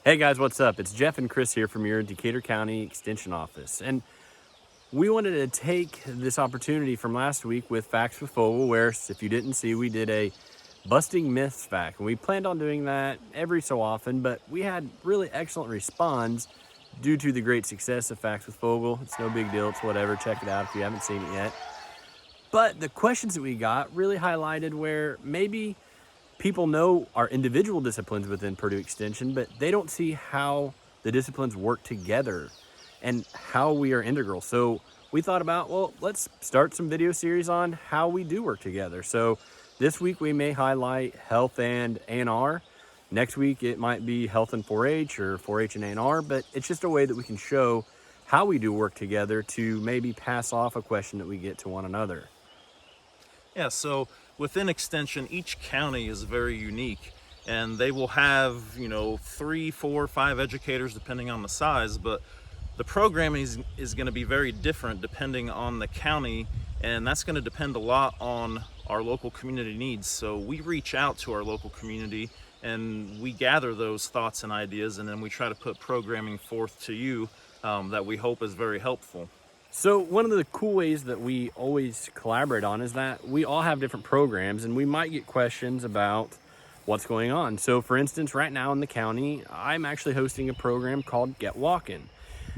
Hey guys, what's up? It's Jeff and Chris here from your Decatur County Extension office. And we wanted to take this opportunity from last week with Facts with Fogel, where if you didn't see, we did a busting myths fact. And we planned on doing that every so often, but we had really excellent response due to the great success of Facts with Fogel. It's no big deal, it's whatever. Check it out if you haven't seen it yet. But the questions that we got really highlighted where maybe people know our individual disciplines within Purdue Extension, but they don't see how the disciplines work together and how we are integral. So we thought about, well, let's start some video series on how we do work together. So this week we may highlight health and A&R. Next week it might be health and 4-H or 4-H and A&R, but it's just a way that we can show how we do work together to maybe pass off a question that we get to one another. Yeah, so within Extension, each county is very unique, and they will have, 3, 4, 5 educators depending on the size, but the programming is going to be very different depending on the county, and that's going to depend a lot on our local community needs. So we reach out to our local community and we gather those thoughts and ideas, and then we try to put programming forth to you that we hope is very helpful. So one of the cool ways that we always collaborate on is that we all have different programs and we might get questions about what's going on. So for instance, right now in the county, I'm actually hosting a program called Get Walking.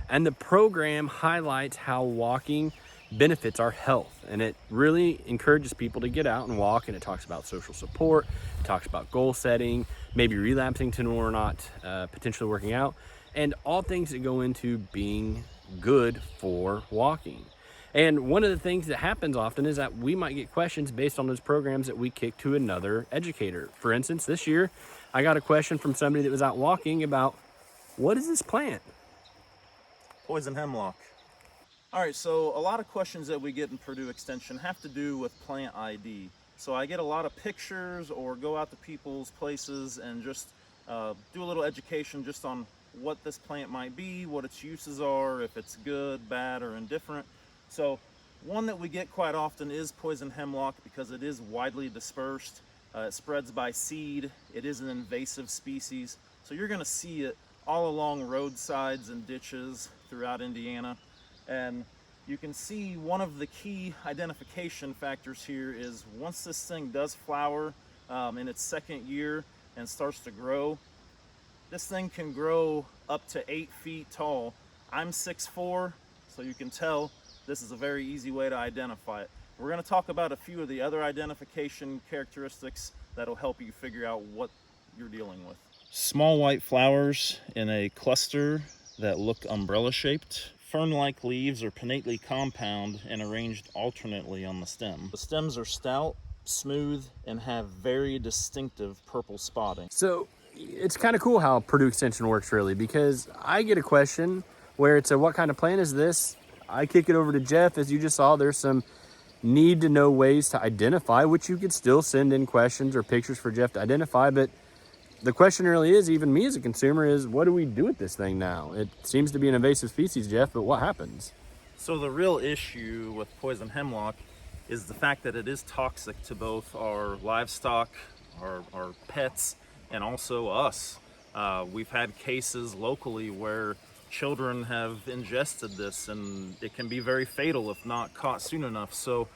And the program highlights how walking benefits our health. And it really encourages people to get out and walk. And it talks about social support, it talks about goal setting, maybe relapsing to or not potentially working out, and all things that go into being good for walking. And one of the things that happens often is that we might get questions based on those programs that we kick to another educator. For instance, this year, I got a question from somebody that was out walking about, what is this plant? Poison hemlock. All right, so a lot of questions that we get in Purdue Extension have to do with plant ID. So I get a lot of pictures or go out to people's places and just do a little education just on what this plant might be, what its uses are, if it's good, bad, or indifferent. So one that we get quite often is poison hemlock because it is widely dispersed. It spreads by seed. It is an invasive species. So you're going to see it all along roadsides and ditches throughout Indiana. And you can see one of the key identification factors here is once this thing does flower in its second year and starts to grow, this thing can grow up to 8 feet tall. I'm 6'4", so you can tell this is a very easy way to identify it. We're going to talk about a few of the other identification characteristics that'll help you figure out what you're dealing with. Small white flowers in a cluster that look umbrella shaped. Fern-like leaves are pinnately compound and arranged alternately on the stem. The stems are stout, smooth, and have very distinctive purple spotting. So it's kind of cool how Purdue Extension works, really, because I get a question where it's what kind of plant is this? I kick it over to Jeff. As you just saw, there's some need to know ways to identify, which you could still send in questions or pictures for Jeff to identify. But the question really is, even me as a consumer, is what do we do with this thing now? It seems to be an invasive species, Jeff, but what happens? So the real issue with poison hemlock is the fact that it is toxic to both our livestock, our pets, and also us. We've had cases locally where children have ingested this, and it can be very fatal if not caught soon enough. So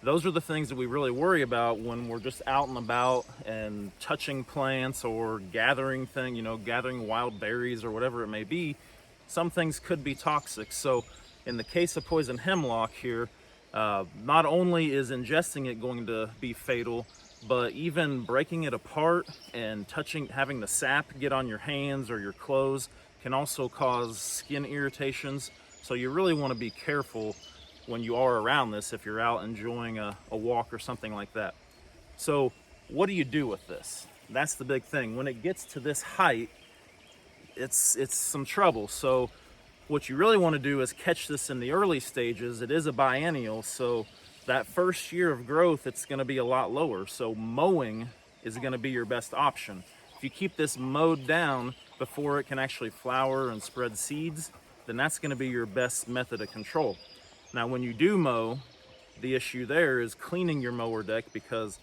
those are the things that we really worry about when we're just out and about and touching plants or gathering gathering wild berries or whatever it may be. Some things could be toxic. So in the case of poison hemlock here, not only is ingesting it going to be fatal, but even breaking it apart and having the sap get on your hands or your clothes can also cause skin irritations. So you really want to be careful when you are around this if you're out enjoying a walk or something like that. So what do you do with this? That's the big thing. When it gets to this height, it's some trouble. So what you really want to do is catch this in the early stages. It is a biennial, so that first year of growth, it's going to be a lot lower. So mowing is going to be your best option. If you keep this mowed down before it can actually flower and spread seeds, then that's going to be your best method of control. Now, when you do mow, the issue there is cleaning your mower deck, because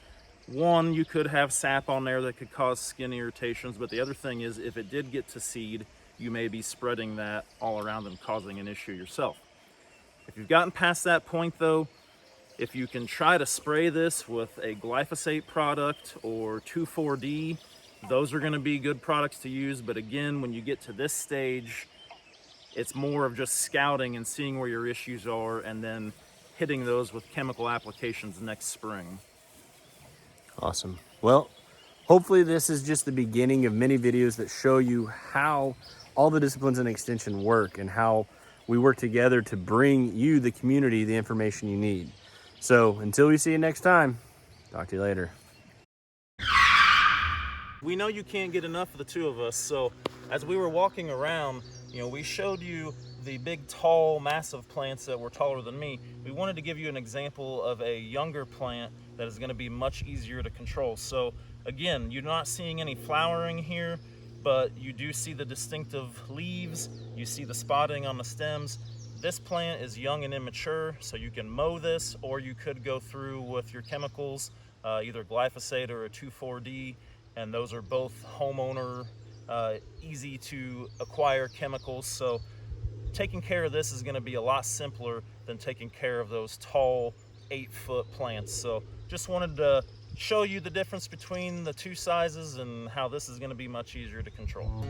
One, you could have sap on there that could cause skin irritations, but the other thing is if it did get to seed, you may be spreading that all around and causing an issue yourself. If you've gotten past that point though, if you can try to spray this with a glyphosate product or 2,4-D, those are going to be good products to use. But again, when you get to this stage, it's more of just scouting and seeing where your issues are and then hitting those with chemical applications next spring. Awesome. Well, hopefully this is just the beginning of many videos that show you how all the disciplines in Extension work and how we work together to bring you, the community, the information you need. So until we see you next time, talk to you later. We know you can't get enough of the two of us, so as we were walking around, we showed you the big, tall, massive plants that were taller than me. We wanted to give you an example of a younger plant that is going to be much easier to control. So again, you're not seeing any flowering here, but you do see the distinctive leaves, you see the spotting on the stems. This plant is young and immature, so you can mow this, or you could go through with your chemicals, either glyphosate or a 2,4-D, and those are both homeowner, easy to acquire chemicals. So taking care of this is going to be a lot simpler than taking care of those tall 8-foot plants. So just wanted to show you the difference between the two sizes and how this is going to be much easier to control.